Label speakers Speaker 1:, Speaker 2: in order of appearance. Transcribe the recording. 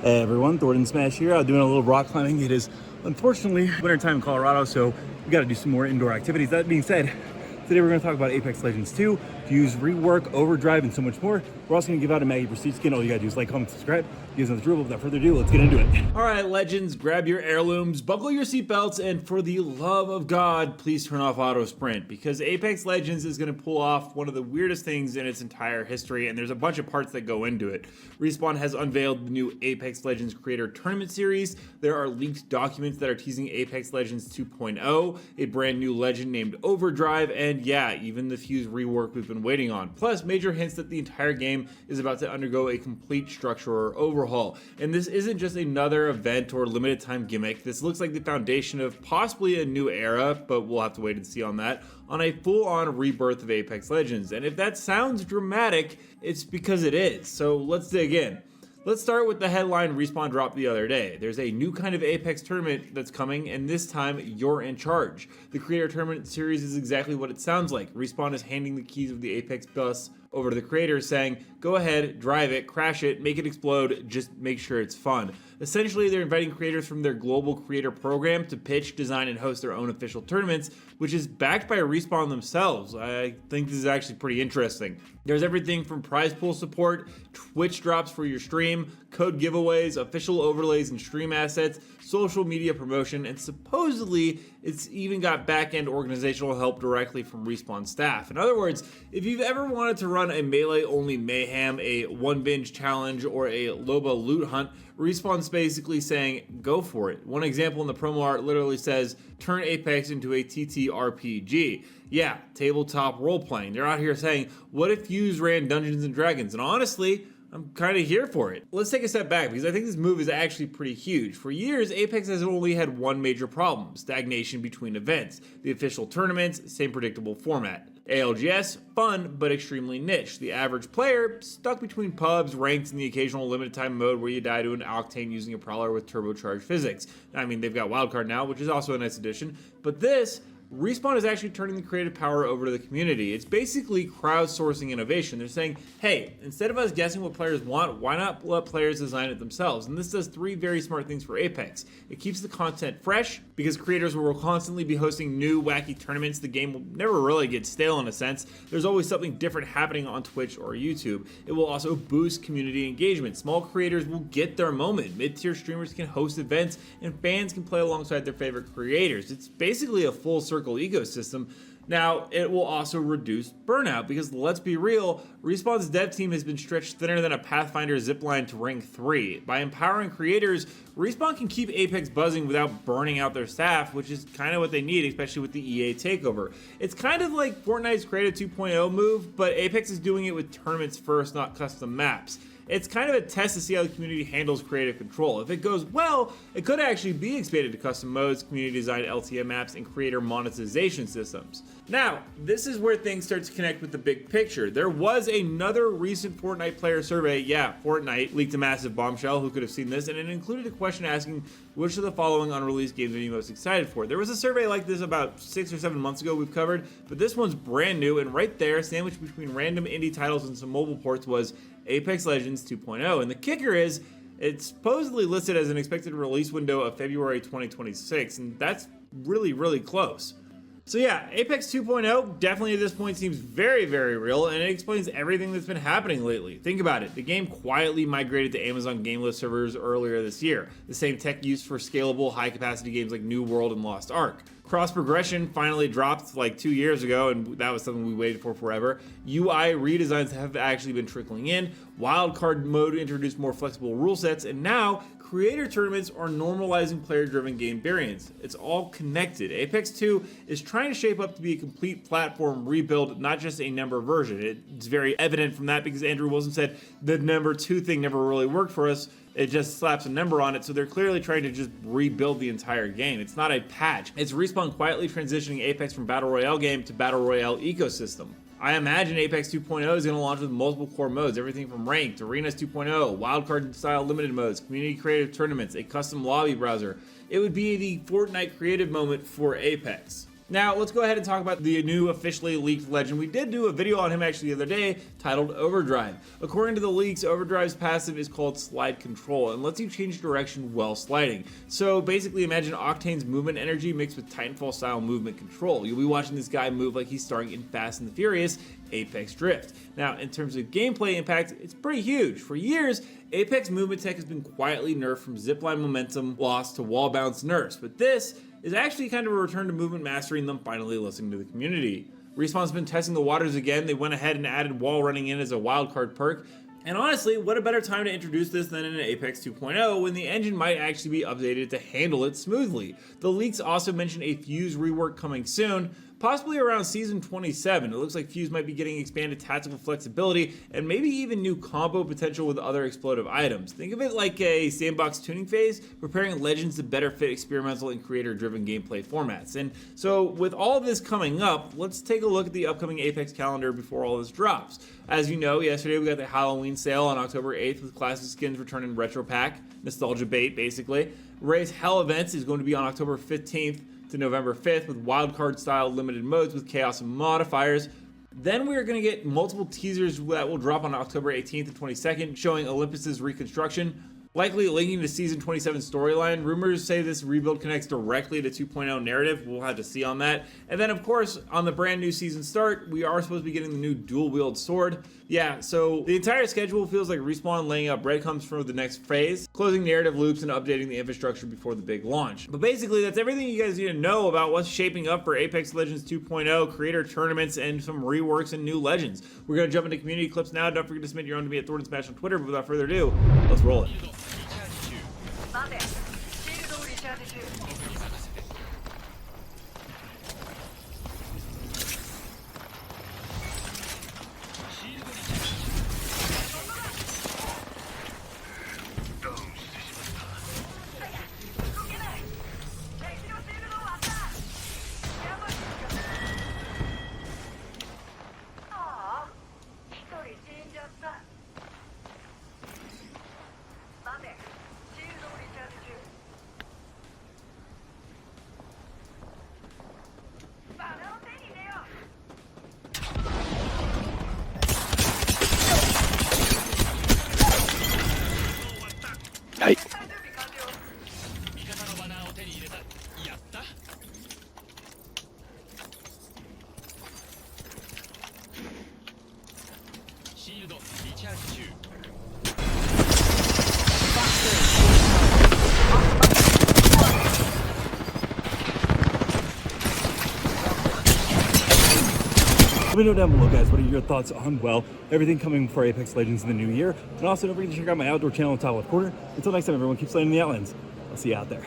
Speaker 1: Hey everyone, Thordan Smash here. Doing a little rock climbing. It is unfortunately wintertime in Colorado, so we got to do some more indoor activities. That being said, today we're going to talk about Apex Legends 2, fuse, rework, overdrive, and so much more. We're also going to give out a Maggie Prestige skin. All you got to do is like, comment, subscribe. You guys know the drill. Without further ado, let's get into it.
Speaker 2: All right, legends, grab your heirlooms, buckle your seatbelts, and for the love of God, please turn off auto sprint, because Apex Legends is going to pull off one of the weirdest things in its entire history, and there's a bunch of parts that go into it. Respawn has unveiled the new Apex Legends Creator Tournament Series. There are leaked documents that are teasing Apex Legends 2.0, a brand new legend named Overdrive, and yeah, even the Fuse rework we've been waiting on. Plus, major hints that the entire game is about to undergo a complete structure or overhaul. And this isn't just another event or limited time gimmick. This looks like the foundation of possibly a new era, but we'll have to wait and see on that, on a full-on rebirth of Apex Legends. And if that sounds dramatic, it's because it is. So let's dig in. Let's start with the headline Respawn dropped the other day. There's a new kind of Apex tournament that's coming, and this time you're in charge. The Creator Tournament Series is exactly what it sounds like. Respawn is handing the keys of the Apex bus over to the creators, saying, go ahead, drive it, crash it, make it explode, just make sure it's fun. Essentially, they're inviting creators from their global creator program to pitch, design, and host their own official tournaments, which is backed by Respawn themselves. I think this is actually pretty interesting. There's everything from prize pool support, Twitch drops for your stream, code giveaways, official overlays and stream assets, social media promotion, and supposedly it's even got back-end organizational help directly from Respawn staff. In other words, if you've ever wanted to run a melee-only mayhem, a one binge challenge, or a Loba loot hunt, Respawn's basically saying, go for it. One example in the promo art literally says, turn Apex into a TTRPG. Yeah, tabletop role-playing. They're out here saying, what if Fuse ran Dungeons and Dragons? And honestly, I'm kind of here for it. Let's take a step back, because I think this move is actually pretty huge. For years, Apex has only had one major problem: stagnation between events. The official tournaments, same predictable format. ALGS, fun, but extremely niche. The average player, stuck between pubs, ranked, in the occasional limited time mode where you die to an Octane using a Prowler with turbocharged physics. I mean, they've got Wildcard now, which is also a nice addition, but this, Respawn is actually turning the creative power over to the community. It's basically crowdsourcing innovation. They're saying, hey, instead of us guessing what players want, why not let players design it themselves? And this does three very smart things for Apex. It keeps the content fresh, because creators will constantly be hosting new wacky tournaments. The game will never really get stale in a sense. There's always something different happening on Twitch or YouTube. It will also boost community engagement. Small creators will get their moment. Mid-tier streamers can host events, and fans can play alongside their favorite creators. It's basically a full circle ecosystem. Now, it will also reduce burnout, because let's be real, Respawn's dev team has been stretched thinner than a Pathfinder zipline to rank 3. By empowering creators, Respawn can keep Apex buzzing without burning out their staff, which is kind of what they need, especially with the EA takeover. It's kind of like Fortnite's Creative 2.0 move, but Apex is doing it with tournaments first, not custom maps. It's kind of a test to see how the community handles creative control. If it goes well, it could actually be expanded to custom modes, community-designed LTM maps, and creator monetization systems. Now, this is where things start to connect with the big picture. There was another recent Fortnite player survey. Yeah, Fortnite leaked a massive bombshell. Who could have seen this? And it included a question asking, which of the following unreleased games are you most excited for? There was a survey like this about 6 or 7 months ago we've covered, but this one's brand new, and right there, sandwiched between random indie titles and some mobile ports, was Apex Legends 2.0. And the kicker is, it's supposedly listed as an expected release window of February 2026, and that's really, really close. So yeah, Apex 2.0 definitely at this point seems very, very real, and it explains everything that's been happening lately. Think about it. The game quietly migrated to Amazon Game List servers earlier this year. The same tech used for scalable, high-capacity games like New World and Lost Ark. Cross progression finally dropped like 2 years ago, and that was something we waited for forever. UI redesigns have actually been trickling in. Wildcard mode introduced more flexible rule sets, and now creator tournaments are normalizing player-driven game variants. It's all connected. Apex 2 is trying to shape up to be a complete platform rebuild, not just a number version. It's very evident from that, because Andrew Wilson said the number 2 thing never really worked for us. It just slaps a number on it, so they're clearly trying to just rebuild the entire game. It's not a patch. It's Respawn quietly transitioning Apex from Battle Royale game to Battle Royale ecosystem. I imagine Apex 2.0 is going to launch with multiple core modes, everything from Ranked, Arenas 2.0, Wildcard-style limited modes, community creative tournaments, a custom lobby browser. It would be the Fortnite creative moment for Apex. Now, let's go ahead and talk about the new officially leaked legend. We did do a video on him actually the other day titled Overdrive. According to the leaks, Overdrive's passive is called Slide Control and lets you change direction while sliding. So basically imagine Octane's movement energy mixed with Titanfall style movement control. You'll be watching this guy move like he's starring in Fast and the Furious Apex Drift. Now, in terms of gameplay impact, it's pretty huge. For years, Apex movement tech has been quietly nerfed from zipline momentum loss to wall bounce nerfs, but this is actually kind of a return to movement mastery and them finally listening to the community. Respawn's been testing the waters again. They went ahead and added wall running in as a wildcard perk. And honestly, what a better time to introduce this than in Apex 2.0 when the engine might actually be updated to handle it smoothly. The leaks also mention a Fuse rework coming soon, possibly around Season 27. It looks like Fuse might be getting expanded tactical flexibility and maybe even new combo potential with other explosive items. Think of it like a sandbox tuning phase, preparing Legends to better fit experimental and creator-driven gameplay formats. And so with all of this coming up, let's take a look at the upcoming Apex calendar before all this drops. As you know, yesterday we got the Halloween sale on October 8th with classic skins returning retro pack, nostalgia bait basically. Raise Hell events is going to be on October 15th to November 5th with wildcard style limited modes with chaos and modifiers. Then we are going to get multiple teasers that will drop on October 18th and 22nd showing Olympus's reconstruction, likely linking to Season 27 storyline. Rumors say this rebuild connects directly to 2.0 narrative. We'll have to see on that. And then, of course, on the brand new season start, we are supposed to be getting the new dual-wield sword. Yeah, so the entire schedule feels like Respawn laying out breadcrumbs for the next phase, closing narrative loops and updating the infrastructure before the big launch. But basically, that's everything you guys need to know about what's shaping up for Apex Legends 2.0, creator tournaments, and some reworks and new legends. We're going to jump into community clips now. Don't forget to submit your own to me at Thordan Smash on Twitter. But without further ado, let's roll it.
Speaker 3: 待て、シールドをリチャージ中。動けない。敵のシールドを割った。やばい。ああ、一人死んじゃった。待て。シールドをリチャージ中。バナを手に入れよう。
Speaker 4: はい。
Speaker 3: 準備完了。
Speaker 5: 味方のバナーを手に入れた。やった。シールドリチャージ中。
Speaker 1: Let me know down below, guys, what are your thoughts on, well, everything coming for Apex Legends in the new year. And also, don't forget to check out my outdoor channel on Top Left Corner. Until next time, everyone, keep sliding the outlands. I'll see you out there.